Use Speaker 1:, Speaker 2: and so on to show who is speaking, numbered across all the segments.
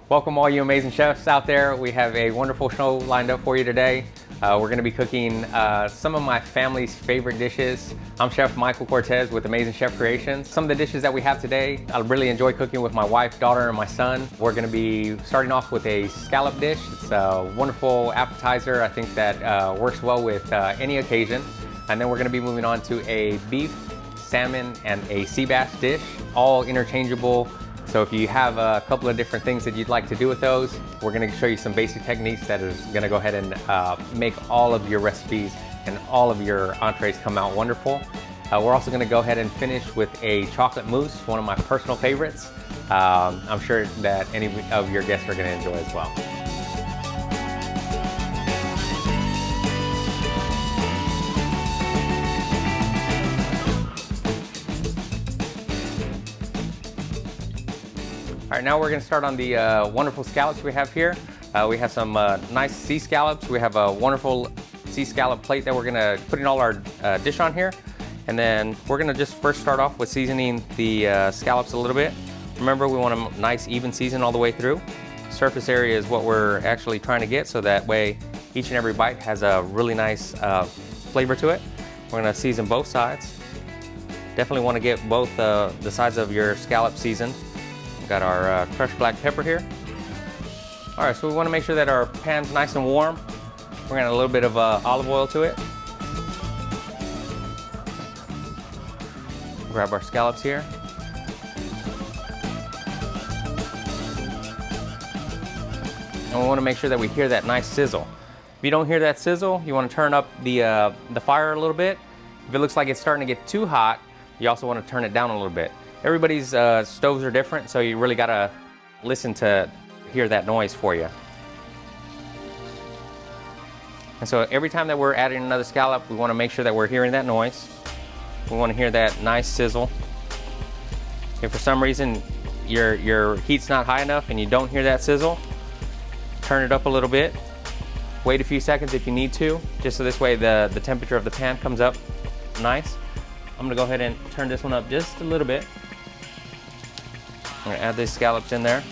Speaker 1: Welcome all you amazing chefs out there. We have a wonderful show lined up for you today. We're going to be cooking some of my family's favorite dishes. I'm Chef Michael Cortez with Amazing Chef Creations. Some of the dishes that we have today, I really enjoy cooking with my wife, daughter, and my son. We're going to be starting off with a scallop dish. It's a wonderful appetizer. I think that works well with any occasion. And then we're going to be moving on to a beef, salmon, and a sea bass dish, all interchangeable. So if you have a couple of different things that you'd like to do with those, we're going to show you some basic techniques that is going to go ahead and make all of your recipes and all of your entrees come out wonderful. We're also going to go ahead and finish with a chocolate mousse, one of my personal favorites. I'm sure that any of your guests are going to enjoy as well. All right, now we're going to start on the wonderful scallops we have here. We have some nice sea scallops. We have a wonderful sea scallop plate that we're going to put in all our dish on here. And then we're going to just first start off with seasoning the scallops a little bit. Remember, we want a nice even season all the way through. Surface area is what we're actually trying to get, so that way each and every bite has a really nice flavor to it. We're going to season both sides. Definitely want to get both the sides of your scallop seasoned. Got our crushed black pepper here. All right, so we want to make sure that our pan's nice and warm. We're going to add a little bit of olive oil to it. Grab our scallops here. And we want to make sure that we hear that nice sizzle. If you don't hear that sizzle, you want to turn up the fire a little bit. If it looks like it's starting to get too hot, you also want to turn it down a little bit. Everybody's stoves are different, so you really gotta listen to hear that noise for you. And so every time that we're adding another scallop, we want to make sure that we're hearing that noise. We want to hear that nice sizzle. If for some reason your heat's not high enough and you don't hear that sizzle, turn it up a little bit. Wait a few seconds if you need to, just so this way the temperature of the pan comes up nice. I'm gonna go ahead and turn this one up just a little bit. I'm going to add these scallops in there.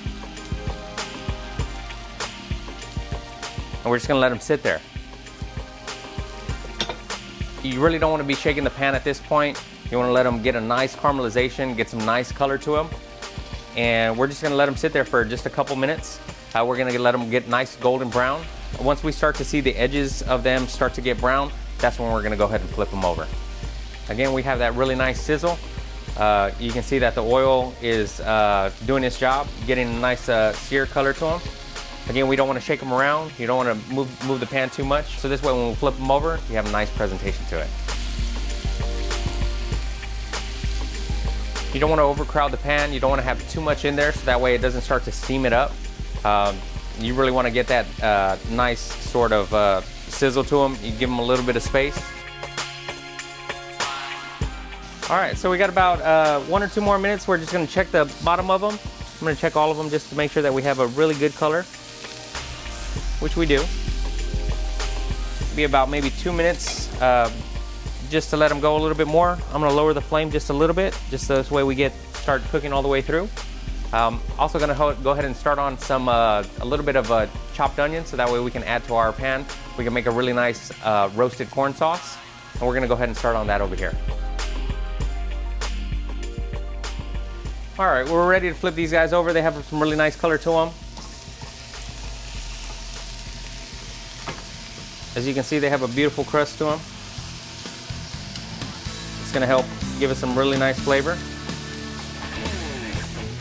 Speaker 1: And we're just going to let them sit there. You really don't want to be shaking the pan at this point. You want to let them get a nice caramelization, get some nice color to them. And we're just going to let them sit there for just a couple minutes. We're going to let them get nice golden brown. Once we start to see the edges of them start to get brown, that's when we're going to go ahead and flip them over. Again, we have that really nice sizzle. You can see that the oil is doing its job, getting a nice sear color to them. Again, we don't want to shake them around. You don't want to move the pan too much. So this way, when we flip them over, you have a nice presentation to it. You don't want to overcrowd the pan. You don't want to have too much in there, so that way it doesn't start to steam it up. You really want to get that nice sort of sizzle to them. You give them a little bit of space. All right, so we got about 1 or 2 more minutes. We're just gonna check the bottom of them. I'm gonna check all of them just to make sure that we have a really good color, which we do. Be about maybe 2 minutes just to let them go a little bit more. I'm gonna lower the flame just a little bit, just so this way we start cooking all the way through. Also gonna go ahead and start on some a little bit of chopped onion, so that way we can add to our pan. We can make a really nice roasted corn sauce, and we're gonna go ahead and start on that over here. All right, we're ready to flip these guys over. They have some really nice color to them. As you can see, they have a beautiful crust to them. It's gonna help give us some really nice flavor.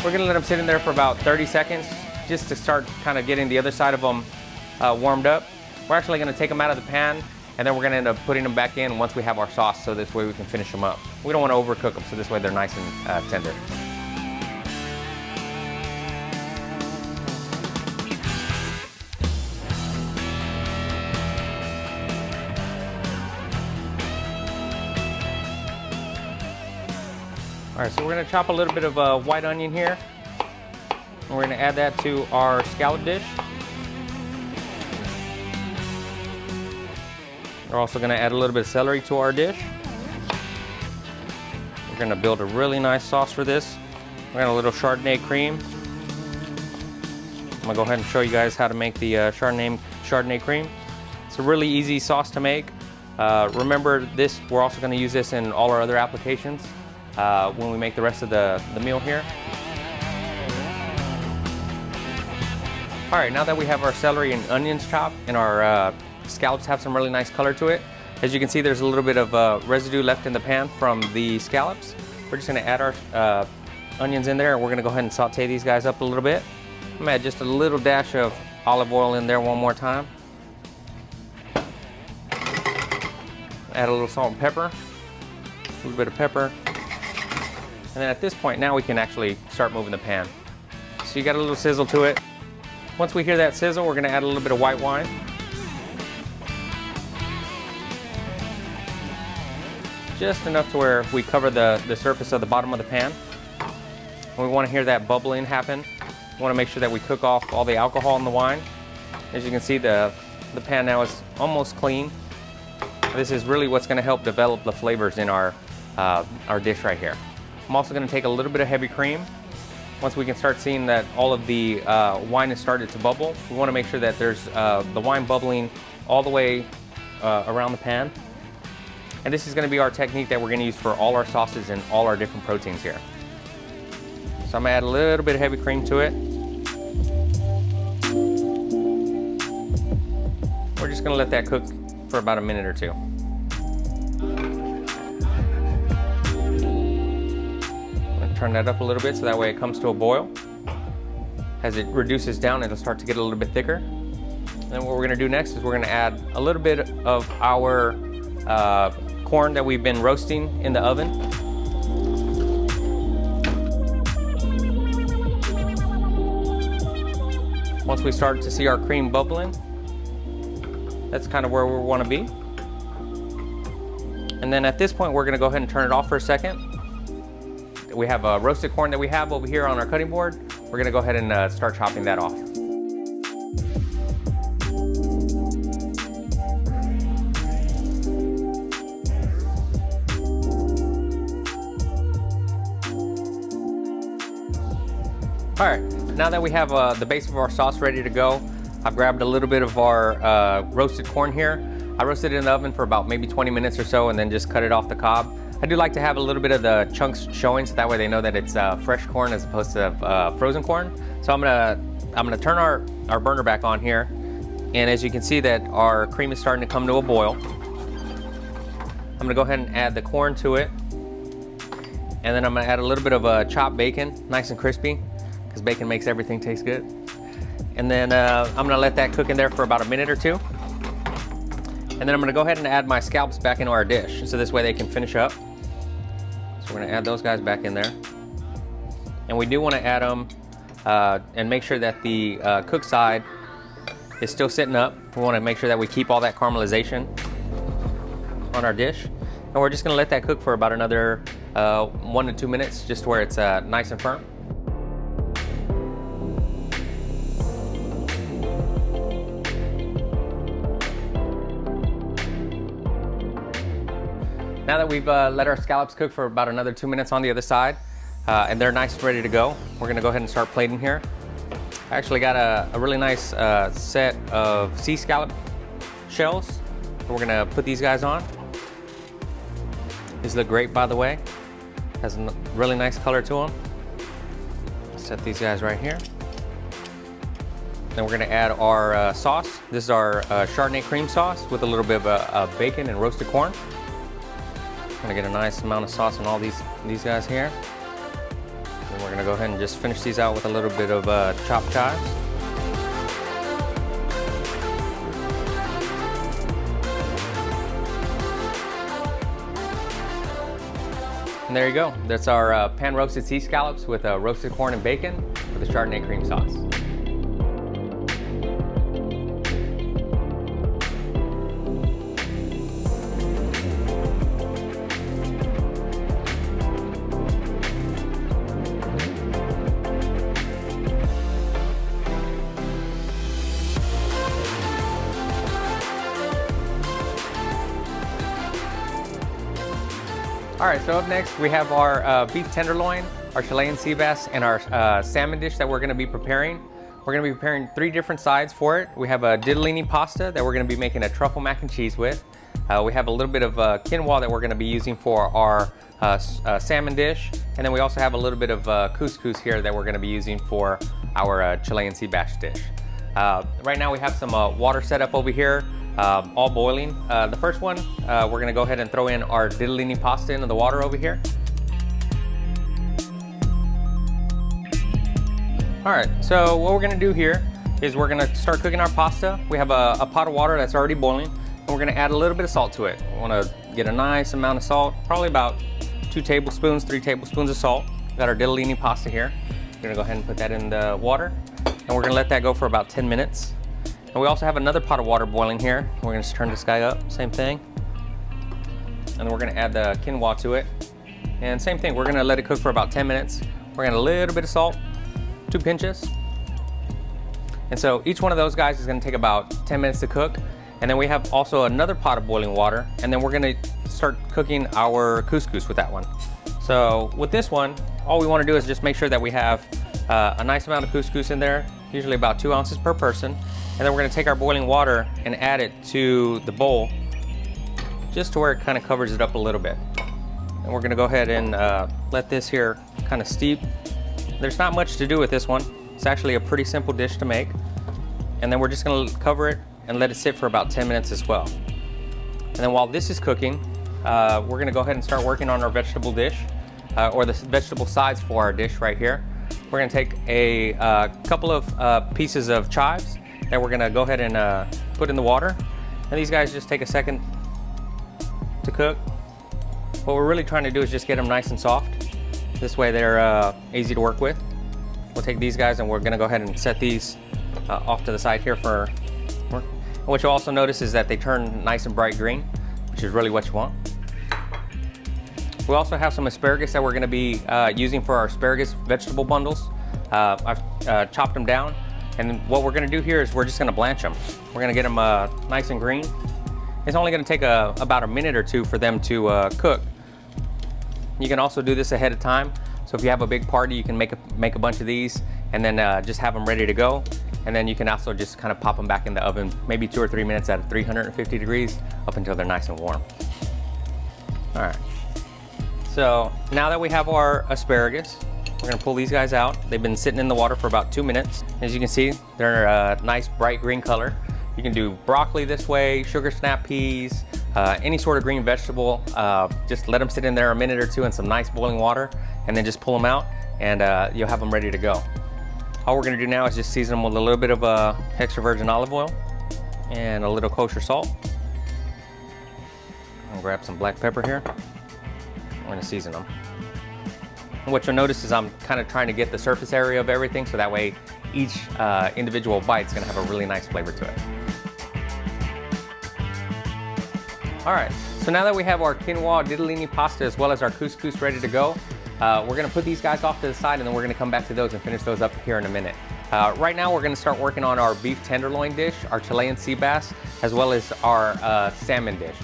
Speaker 1: We're gonna let them sit in there for about 30 seconds, just to start kind of getting the other side of them warmed up. We're actually gonna take them out of the pan, and then we're gonna end up putting them back in once we have our sauce, so this way we can finish them up. We don't wanna overcook them, so this way they're nice and tender. All right, so we're gonna chop a little bit of white onion here. And we're gonna add that to our scallop dish. We're also gonna add a little bit of celery to our dish. We're gonna build a really nice sauce for this. We're gonna add a little Chardonnay cream. I'm gonna go ahead and show you guys how to make the Chardonnay cream. It's a really easy sauce to make. Remember this, we're also gonna use this in all our other applications when we make the rest of the meal here. All right, now that we have our celery and onions chopped and our scallops have some really nice color to it, as you can see there's a little bit of residue left in the pan from the scallops. We're just gonna add our onions in there and we're gonna go ahead and saute these guys up a little bit. I'm gonna add just a little dash of olive oil in there one more time. Add a little salt and pepper, a little bit of pepper. And then at this point now we can actually start moving the pan. So you got a little sizzle to it. Once we hear that sizzle, we're gonna add a little bit of white wine. Just enough to where we cover the surface of the bottom of the pan. And we wanna hear that bubbling happen. We wanna make sure that we cook off all the alcohol in the wine. As you can see, the pan now is almost clean. This is really what's gonna help develop the flavors in our dish right here. I'm also gonna take a little bit of heavy cream. Once we can start seeing that all of the wine has started to bubble, we want to make sure that there's the wine bubbling all the way around the pan. And this is going to be our technique that we're going to use for all our sauces and all our different proteins here. So I'm going to add a little bit of heavy cream to it. We're just going to let that cook for about a minute or two. Turn that up a little bit so that way it comes to a boil. As it reduces down, it'll start to get a little bit thicker. And then what we're gonna do next is we're gonna add a little bit of our corn that we've been roasting in the oven. Once we start to see our cream bubbling, that's kind of where we wanna be. And then at this point, we're gonna go ahead and turn it off for a second. We have a roasted corn that we have over here on our cutting board. We're gonna go ahead and start chopping that off. All right, now that we have the base of our sauce ready to go, I've grabbed a little bit of our roasted corn here. I roasted it in the oven for about maybe 20 minutes or so and then just cut it off the cob. I do like to have a little bit of the chunks showing so that way they know that it's fresh corn as opposed to frozen corn. So I'm gonna turn our burner back on here. And as you can see that our cream is starting to come to a boil. I'm gonna go ahead and add the corn to it. And then I'm gonna add a little bit of chopped bacon, nice and crispy, because bacon makes everything taste good. And then I'm gonna let that cook in there for about a minute or two. And then I'm gonna go ahead and add my scallops back into our dish, so this way they can finish up. So we're gonna add those guys back in there. And we do wanna add them and make sure that the cook side is still sitting up. We wanna make sure that we keep all that caramelization on our dish. And we're just gonna let that cook for about another 1 to 2 minutes, just where it's nice and firm. Now that we've let our scallops cook for about another 2 minutes on the other side, and they're nice and ready to go, we're gonna go ahead and start plating here. I actually got a really nice set of sea scallop shells. So we're gonna put these guys on. These look great, by the way. Has a really nice color to them. Set these guys right here. Then we're gonna add our sauce. This is our Chardonnay cream sauce with a little bit of bacon and roasted corn. I'm gonna get a nice amount of sauce on all these guys here. And we're gonna go ahead and just finish these out with a little bit of chopped chives. And there you go. That's our pan roasted sea scallops with roasted corn and bacon with a Chardonnay cream sauce. All right, so up next we have our beef tenderloin, our Chilean sea bass, and our salmon dish that we're gonna be preparing. We're gonna be preparing 3 different sides for it. We have a ditalini pasta that we're gonna be making a truffle mac and cheese with. We have a little bit of quinoa that we're gonna be using for our salmon dish. And then we also have a little bit of couscous here that we're gonna be using for our Chilean sea bass dish. Right now we have some water set up over here, all boiling. The first one, we're gonna go ahead and throw in our ditalini pasta into the water over here. All right, so what we're gonna do here is we're gonna start cooking our pasta. We have a pot of water that's already boiling, and we're gonna add a little bit of salt to it. We wanna get a nice amount of salt, probably about 2 tablespoons, 3 tablespoons of salt. We've got our ditalini pasta here. We're gonna go ahead and put that in the water, and we're gonna let that go for about 10 minutes. And we also have another pot of water boiling here. We're gonna just turn this guy up, same thing. And then we're gonna add the quinoa to it. And same thing, we're gonna let it cook for about 10 minutes. We're gonna add a little bit of salt, 2 pinches. And so each one of those guys is gonna take about 10 minutes to cook. And then we have also another pot of boiling water, and then we're gonna start cooking our couscous with that one. So with this one, all we wanna do is just make sure that we have a nice amount of couscous in there, usually about 2 ounces per person. And then we're gonna take our boiling water and add it to the bowl, just to where it kind of covers it up a little bit. And we're gonna go ahead and let this here kind of steep. There's not much to do with this one. It's actually a pretty simple dish to make. And then we're just gonna cover it and let it sit for about 10 minutes as well. And then while this is cooking, we're gonna go ahead and start working on our vegetable dish, or the vegetable sides for our dish right here. We're gonna take a couple of pieces of chives that we're gonna go ahead and put in the water. And these guys just take a second to cook. What we're really trying to do is just get them nice and soft. This way they're easy to work with. We'll take these guys and we're gonna go ahead and set these off to the side here for work. And what you'll also notice is that they turn nice and bright green, which is really what you want. We also have some asparagus that we're gonna be using for our asparagus vegetable bundles. I've chopped them down, and what we're gonna do here is we're just gonna blanch them. We're gonna get them nice and green. It's only gonna take about a minute or 2 for them to cook. You can also do this ahead of time. So if you have a big party, you can make a bunch of these and then just have them ready to go. And then you can also just kind of pop them back in the oven, maybe 2 or 3 minutes at 350 degrees up until they're nice and warm. All right. So now that we have our asparagus, we're gonna pull these guys out. They've been sitting in the water for about 2 minutes. As you can see, they're a nice bright green color. You can do broccoli this way, sugar snap peas, any sort of green vegetable. Just let them sit in there a minute or 2 in some nice boiling water, and then just pull them out, and you'll have them ready to go. All we're gonna do now is just season them with a little bit of extra virgin olive oil and a little kosher salt. I'm gonna grab some black pepper here. I'm gonna season them. And what you'll notice is I'm kind of trying to get the surface area of everything, so that way each individual bite is gonna have a really nice flavor to it. All right, so now that we have our quinoa ditalini pasta as well as our couscous ready to go, we're gonna put these guys off to the side, and then we're gonna come back to those and finish those up here in a minute. Right now we're gonna start working on our beef tenderloin dish, our Chilean sea bass, as well as our salmon dish.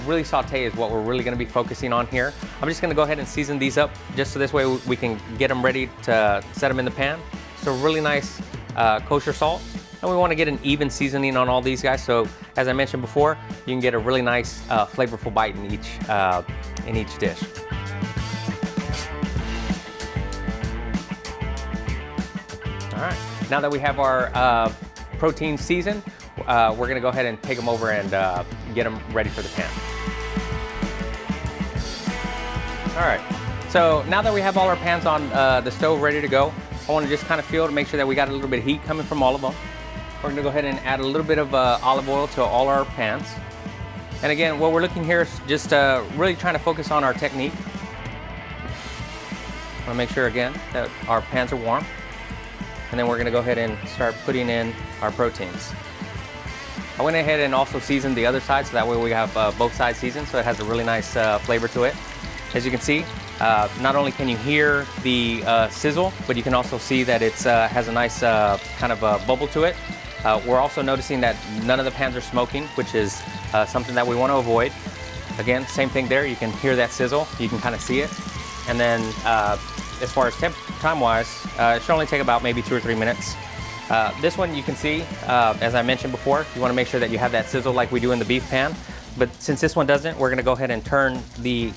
Speaker 1: Really saute is what we're really gonna be focusing on here. I'm just gonna go ahead and season these up just so this way we can get them ready to set them in the pan. So really nice kosher salt. And we wanna get an even seasoning on all these guys. So as I mentioned before, you can get a really nice flavorful bite in each dish. All right, now that we have our protein seasoned, we're gonna go ahead and take them over and get them ready for the pan. All right, so now that we have all our pans on the stove ready to go, I wanna just kind of feel to make sure that we got a little bit of heat coming from all of them. We're gonna go ahead and add a little bit of olive oil to all our pans. And again, what we're looking here is just really trying to focus on our technique. I wanna make sure again that our pans are warm. And then we're gonna go ahead and start putting in our proteins. I went ahead and also seasoned the other side, so that way we have both sides seasoned, so it has a really nice flavor to it. As you can see, not only can you hear the sizzle, but you can also see that it has a nice kind of bubble to it. We're also noticing that none of the pans are smoking, which is something that we want to avoid. Again, same thing there, you can hear that sizzle, you can kind of see it. And then as far as time-wise, it should only take about maybe 2 or 3 minutes. This one you can see, as I mentioned before, you want to make sure that you have that sizzle like we do in the beef pan. But since this one doesn't, we're going to go ahead and turn the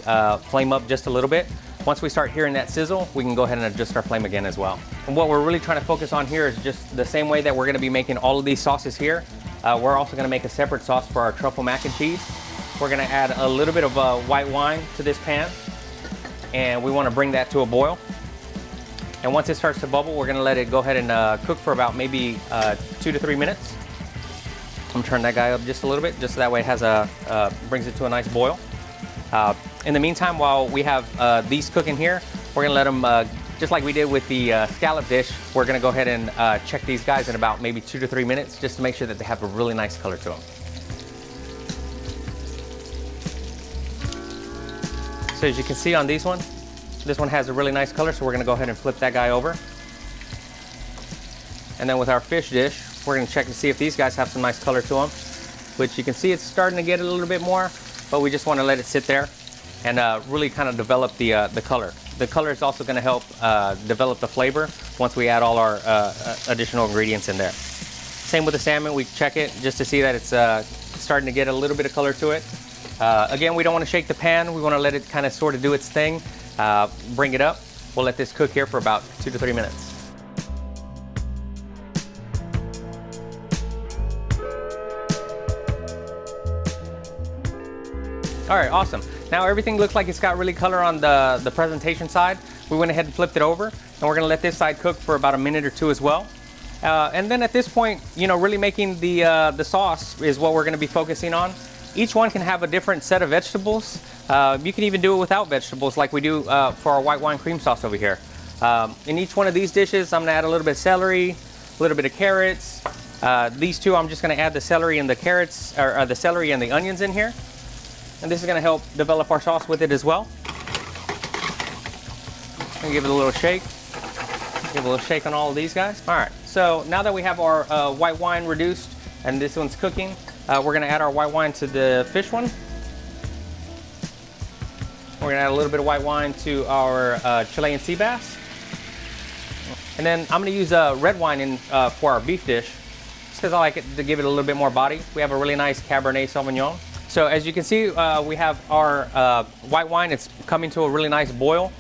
Speaker 1: flame up just a little bit. Once we start hearing that sizzle, we can go ahead and adjust our flame again as well. And what we're really trying to focus on here is just the same way that we're going to be making all of these sauces here. We're also going to make a separate sauce for our truffle mac and cheese. We're going to add a little bit of white wine to this pan, and we want to bring that to a boil. And once it starts to bubble, we're going to let it go ahead and cook for about maybe 2 to 3 minutes. I'm going to turn that guy up just a little bit, just so that way it has brings it to a nice boil. In the meantime, while we have these cooking here, we're going to let them, just like we did with the scallop dish, we're going to go ahead and check these guys in about maybe 2 to 3 minutes, just to make sure that they have a really nice color to them. So as you can see on this one has a really nice color, so we're going to go ahead and flip that guy over. And then with our fish dish, we're going to check to see if these guys have some nice color to them, which you can see it's starting to get a little bit more, but we just want to let it sit there and really kind of develop the color. The color is also going to help develop the flavor once we add all our additional ingredients in there. Same with the salmon, we check it just to see that it's starting to get a little bit of color to it. Again, we don't want to shake the pan. We want to let it kind of sort of do its thing. Bring it up. We'll let this cook here for about 2 to 3 minutes. All right, awesome. Now everything looks like it's got really color on the presentation side. We went ahead and flipped it over, and we're gonna let this side cook for about a minute or two as well. And then at this point, you know, really making the sauce is what we're gonna be focusing on. Each one can have a different set of vegetables. You can even do it without vegetables like we do for our white wine cream sauce over here. In each one of these dishes, I'm gonna add a little bit of celery, a little bit of carrots. These two, I'm just gonna add the celery and the carrots, or the celery and the onions in here. And this is gonna help develop our sauce with it as well. And give it a little shake. Give a little shake on all of these guys. All right, so now that we have our white wine reduced and this one's cooking, we're gonna add our white wine to the fish one. We're gonna add a little bit of white wine to our Chilean sea bass. And then I'm gonna use red wine for our beef dish, just because I like it to give it a little bit more body. We have a really nice Cabernet Sauvignon. So as you can see, we have our white wine. It's coming to a really nice boil.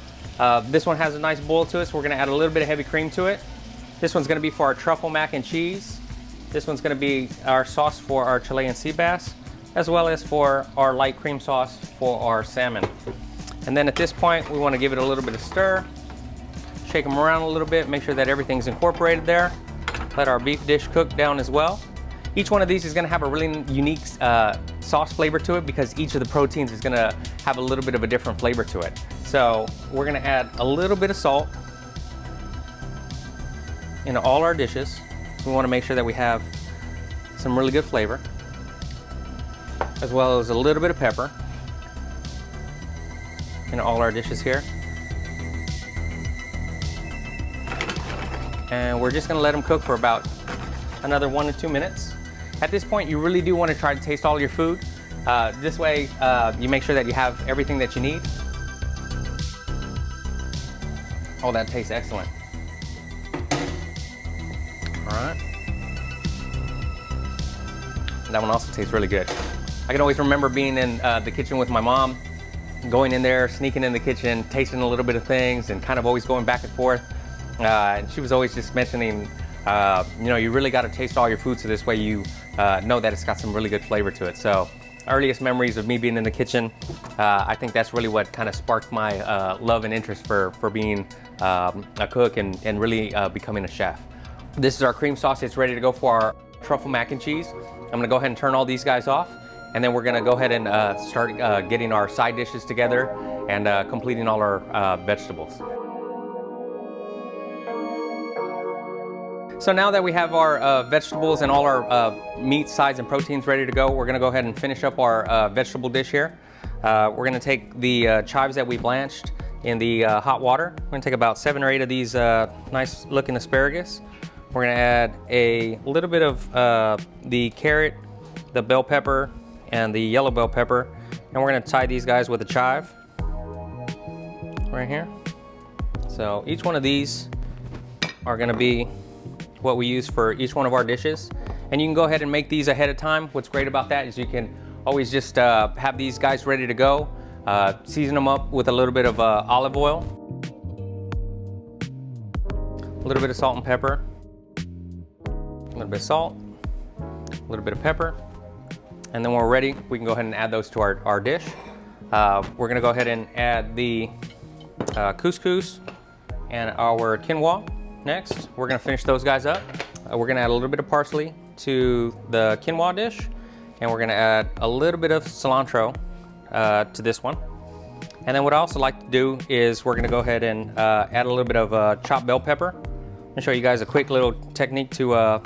Speaker 1: This one has a nice boil to it, so we're gonna add a little bit of heavy cream to it. This one's gonna be for our truffle mac and cheese. This one's gonna be our sauce for our Chilean sea bass, as well as for our light cream sauce for our salmon. And then at this point, we wanna give it a little bit of stir, shake them around a little bit, make sure that everything's incorporated there. Let our beef dish cook down as well. Each one of these is gonna have a really unique sauce flavor to it because each of the proteins is gonna have a little bit of a different flavor to it. So we're gonna add a little bit of salt into all our dishes. We wanna make sure that we have some really good flavor, as well as a little bit of pepper in all our dishes here. And we're just gonna let them cook for about another 1 to 2 minutes. At this point, you really do want to try to taste all your food. This way, you make sure that you have everything that you need. Oh, that tastes excellent. All right. That one also tastes really good. I can always remember being in the kitchen with my mom, going in there, sneaking in the kitchen, tasting a little bit of things, and kind of always going back and forth. And she was always just mentioning, you know, you really got to taste all your food so this way you know that it's got some really good flavor to it. So earliest memories of me being in the kitchen, I think that's really what kind of sparked my love and interest for being a cook and really becoming a chef. This is our cream sauce. It's ready to go for our truffle mac and cheese. I'm gonna go ahead and turn all these guys off, and then we're gonna go ahead and start getting our side dishes together and completing all our vegetables. So now that we have our vegetables and all our meat, sides, and proteins ready to go, we're gonna go ahead and finish up our vegetable dish here. We're gonna take the chives that we blanched in the hot water. We're gonna take about 7 or 8 of these nice looking asparagus. We're gonna add a little bit of the carrot, the bell pepper, and the yellow bell pepper. And we're gonna tie these guys with a chive right here. So each one of these are gonna be what we use for each one of our dishes. And you can go ahead and make these ahead of time. What's great about that is you can always just have these guys ready to go. Season them up with a little bit of olive oil, a little bit of salt and pepper, a little bit of salt, a little bit of pepper, and then when we're ready, we can go ahead and add those to our dish. We're gonna go ahead and add the couscous and our quinoa next. We're gonna finish those guys up. We're gonna add a little bit of parsley to the quinoa dish, and we're gonna add a little bit of cilantro to this one. And then what I also like to do is we're gonna go ahead and add a little bit of chopped bell pepper. I'm gonna show you guys a quick little technique to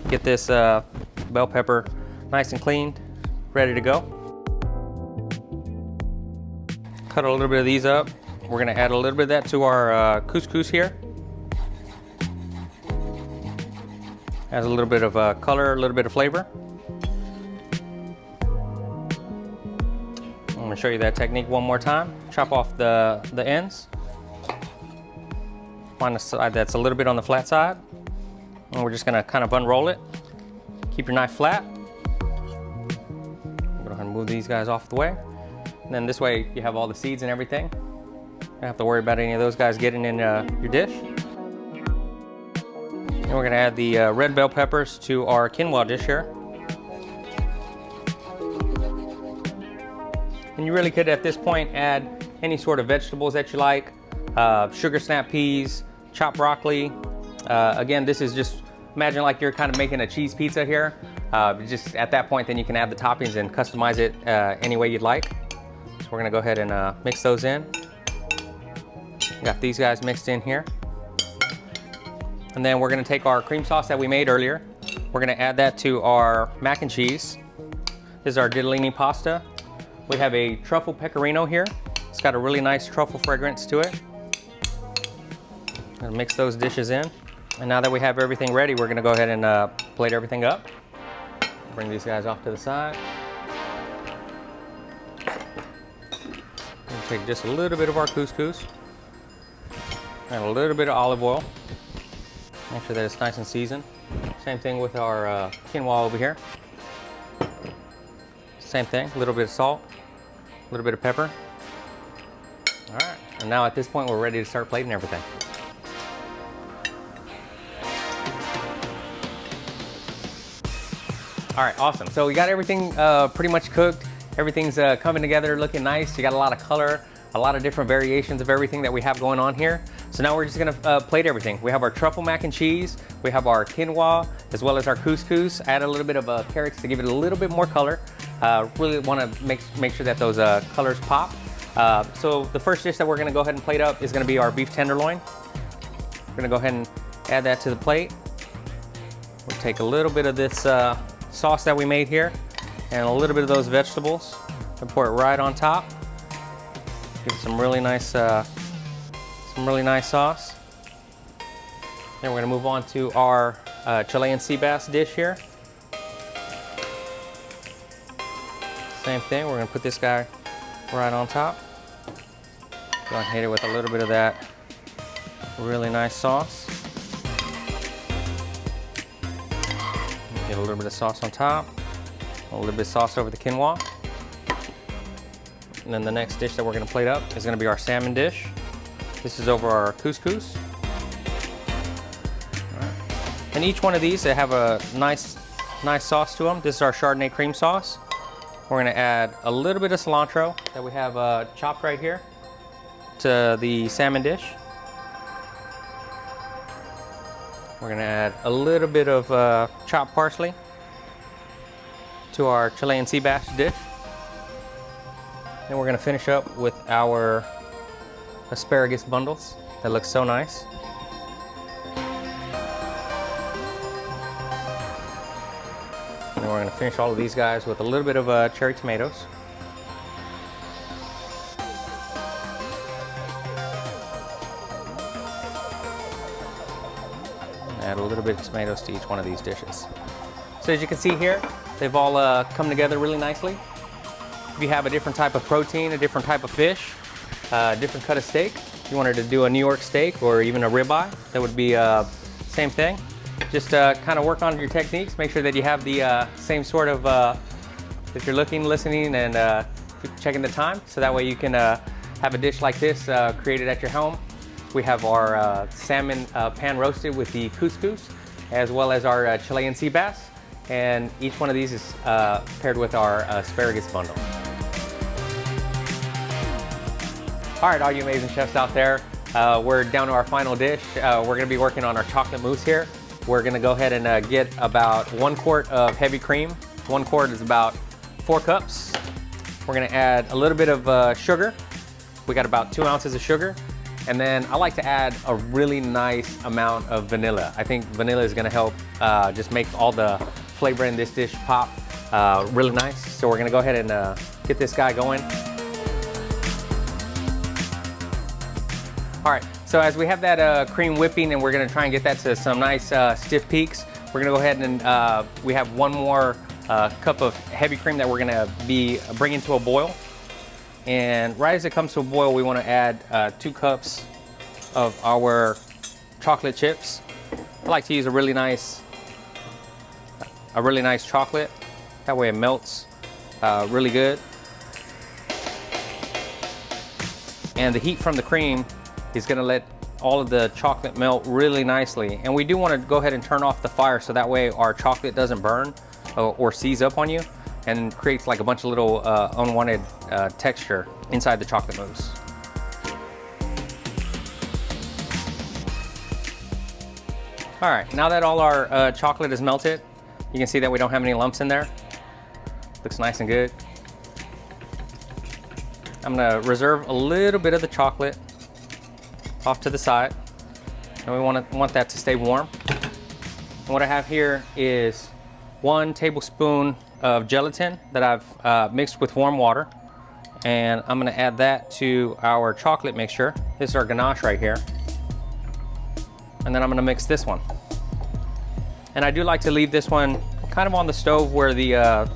Speaker 1: get this bell pepper nice and cleaned, ready to go. Cut a little bit of these up. We're gonna add a little bit of that to our couscous here. Adds a little bit of color, a little bit of flavor. I'm gonna show you that technique one more time. Chop off the ends. Find the side that's a little bit on the flat side. And we're just gonna kind of unroll it. Keep your knife flat. Go ahead and move these guys off the way. And then this way you have all the seeds and everything. You don't have to worry about any of those guys getting in your dish. And we're gonna add the red bell peppers to our quinoa dish here. And you really could, at this point, add any sort of vegetables that you like. Sugar snap peas, chopped broccoli. Again, this is just, imagine like you're kind of making a cheese pizza here. Just at that point, then you can add the toppings and customize it any way you'd like. So we're gonna go ahead and mix those in. Got these guys mixed in here. And then we're gonna take our cream sauce that we made earlier. We're gonna add that to our mac and cheese. This is our ditalini pasta. We have a truffle pecorino here. It's got a really nice truffle fragrance to it. Gonna mix those dishes in. And now that we have everything ready, we're gonna go ahead and plate everything up. Bring these guys off to the side. Take just a little bit of our couscous and a little bit of olive oil. Make sure that it's nice and seasoned. Same thing with our quinoa over here. Same thing, a little bit of salt, a little bit of pepper. All right, and now at this point, we're ready to start plating everything. All right, awesome. So we got everything pretty much cooked. Everything's coming together, looking nice. You got a lot of color, a lot of different variations of everything that we have going on here. So now we're just gonna plate everything. We have our truffle mac and cheese, we have our quinoa, as well as our couscous. Add a little bit of carrots to give it a little bit more color. Really wanna make sure that those colors pop. So the first dish that we're gonna go ahead and plate up is gonna be our beef tenderloin. We're gonna go ahead and add that to the plate. We'll take a little bit of this sauce that we made here and a little bit of those vegetables and pour it right on top. Give it some really nice sauce. Then we're gonna move on to our Chilean sea bass dish here. Same thing, we're gonna put this guy right on top. Go and hit it with a little bit of that really nice sauce. Get a little bit of sauce on top, a little bit of sauce over the quinoa. And then the next dish that we're gonna plate up is gonna be our salmon dish. This is over our couscous. Right. And each one of these, they have a nice sauce to them. This is our Chardonnay cream sauce. We're gonna add a little bit of cilantro that we have chopped right here to the salmon dish. We're gonna add a little bit of chopped parsley to our Chilean sea bass dish. Then we're gonna finish up with our asparagus bundles. That looks so nice. And then we're gonna finish all of these guys with a little bit of cherry tomatoes. Add a little bit of tomatoes to each one of these dishes. So as you can see here, they've all come together really nicely. If you have a different type of protein, a different type of fish, a different cut of steak, if you wanted to do a New York steak or even a ribeye, that would be same thing. Just kind of work on your techniques. Make sure that you have the same sort of, that you're looking, listening, and checking the time. So that way you can have a dish like this created at your home. We have our salmon pan roasted with the couscous, as well as our Chilean sea bass. And each one of these is paired with our asparagus bundle. All right, all you amazing chefs out there, we're down to our final dish. We're gonna be working on our chocolate mousse here. We're gonna go ahead and get about 1 quart of heavy cream. 1 quart is about 4 cups. We're gonna add a little bit of sugar. We got about 2 ounces of sugar. And then I like to add a really nice amount of vanilla. I think vanilla is gonna help just make all the flavor in this dish pop really nice. So we're gonna go ahead and get this guy going. All right, so as we have that cream whipping and we're gonna try and get that to some nice stiff peaks, we're gonna go ahead and we have 1 more cup of heavy cream that we're gonna be bringing to a boil. And right as it comes to a boil, we wanna add 2 cups of our chocolate chips. I like to use a really nice chocolate. That way it melts really good. And the heat from the cream is gonna let all of the chocolate melt really nicely. And we do wanna go ahead and turn off the fire so that way our chocolate doesn't burn or seize up on you and creates like a bunch of little unwanted texture inside the chocolate mousse. All right, now that all our chocolate is melted, you can see that we don't have any lumps in there. Looks nice and good. I'm gonna reserve a little bit of the chocolate off to the side. And we want that to stay warm. And what I have here is 1 tablespoon of gelatin that I've mixed with warm water. And I'm gonna add that to our chocolate mixture. This is our ganache right here. And then I'm gonna mix this one. And I do like to leave this one kind of on the stove where the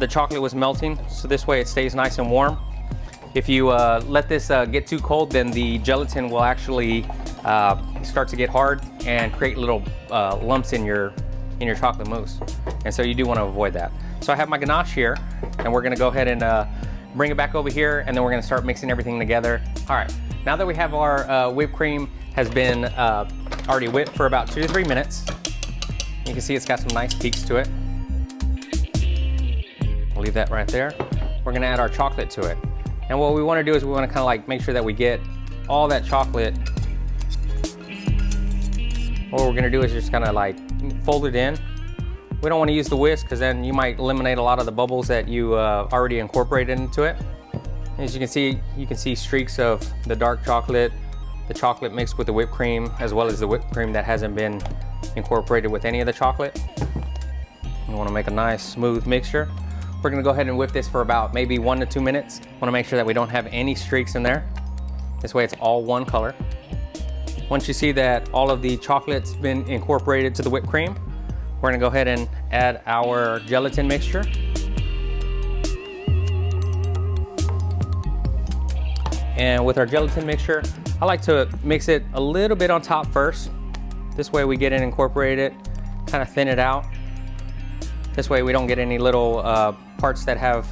Speaker 1: chocolate was melting. So this way it stays nice and warm. If you let this get too cold, then the gelatin will actually start to get hard and create little lumps in your chocolate mousse. And so you do want to avoid that. So I have my ganache here, and we're gonna go ahead and bring it back over here, and then we're gonna start mixing everything together. All right, now that we have our whipped cream has been already whipped for about 2 to 3 minutes. You can see it's got some nice peaks to it. We'll leave that right there. We're gonna add our chocolate to it. And what we want to do is we want to kind of like make sure that we get all that chocolate. What we're going to do is just kind of like fold it in. We don't want to use the whisk because then you might eliminate a lot of the bubbles that you already incorporated into it. As you can see streaks of the dark chocolate, the chocolate mixed with the whipped cream, as well as the whipped cream that hasn't been incorporated with any of the chocolate. We want to make a nice smooth mixture. We're gonna go ahead and whip this for about maybe 1 to 2 minutes. Wanna make sure that we don't have any streaks in there. This way it's all one color. Once you see that all of the chocolate's been incorporated to the whipped cream, we're gonna go ahead and add our gelatin mixture. And with our gelatin mixture, I like to mix it a little bit on top first. This way we get it incorporated, kind of thin it out. This way we don't get any little parts that have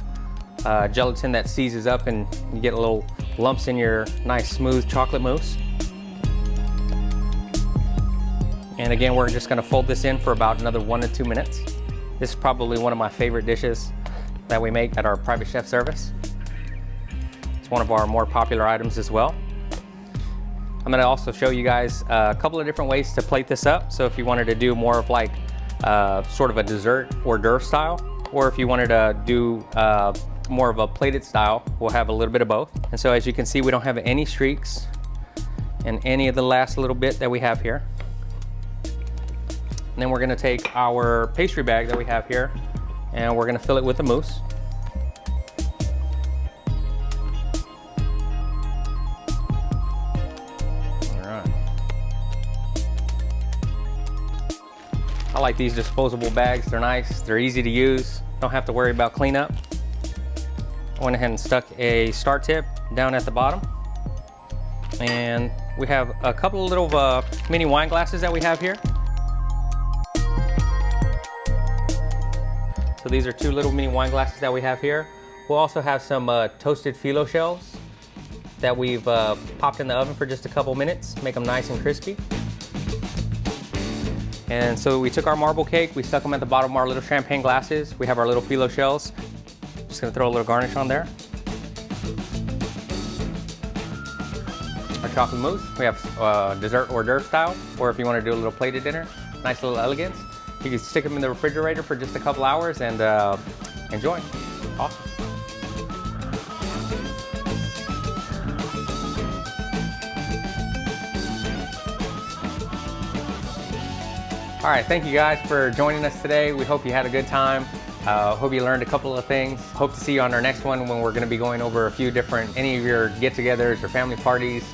Speaker 1: gelatin that seizes up and you get little lumps in your nice smooth chocolate mousse. And again, we're just gonna fold this in for about another 1 to 2 minutes. This is probably one of my favorite dishes that we make at our private chef service. It's one of our more popular items as well. I'm gonna also show you guys a couple of different ways to plate this up. So if you wanted to do more of like sort of a dessert hors d'oeuvre style, or if you wanted to do more of a plated style, we'll have a little bit of both. And so as you can see, we don't have any streaks in any of the last little bit that we have here. And then we're gonna take our pastry bag that we have here and we're gonna fill it with the mousse. I like these disposable bags. They're nice, they're easy to use. Don't have to worry about cleanup. I went ahead and stuck a star tip down at the bottom. And we have a couple of little mini wine glasses that we have here. So these are 2 little mini wine glasses that we have here. We'll also have some toasted phyllo shells that we've popped in the oven for just a couple minutes, make them nice and crispy. And so we took our marble cake, we stuck them at the bottom of our little champagne glasses. We have our little phyllo shells. Just gonna throw a little garnish on there. Our chocolate mousse, we have dessert hors d'oeuvre style, or if you wanna do a little plated dinner, nice little elegance. You can stick them in the refrigerator for just a couple hours and enjoy. Awesome. All right, thank you guys for joining us today. We hope you had a good time. Hope you learned a couple of things. Hope to see you on our next one when we're gonna be going over a few different, any of your get-togethers or family parties.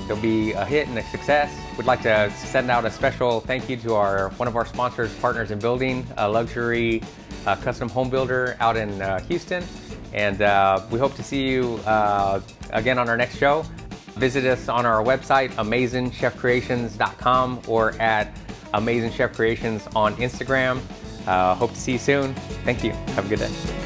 Speaker 1: They'll be a hit and a success. We'd like to send out a special thank you to one of our sponsors, Partners in Building, a luxury custom home builder out in Houston. And we hope to see you again on our next show. Visit us on our website, AmazenChefCreations.com, or at Amazing Chef Creations on Instagram. Hope to see you soon. Thank you. Have a good day.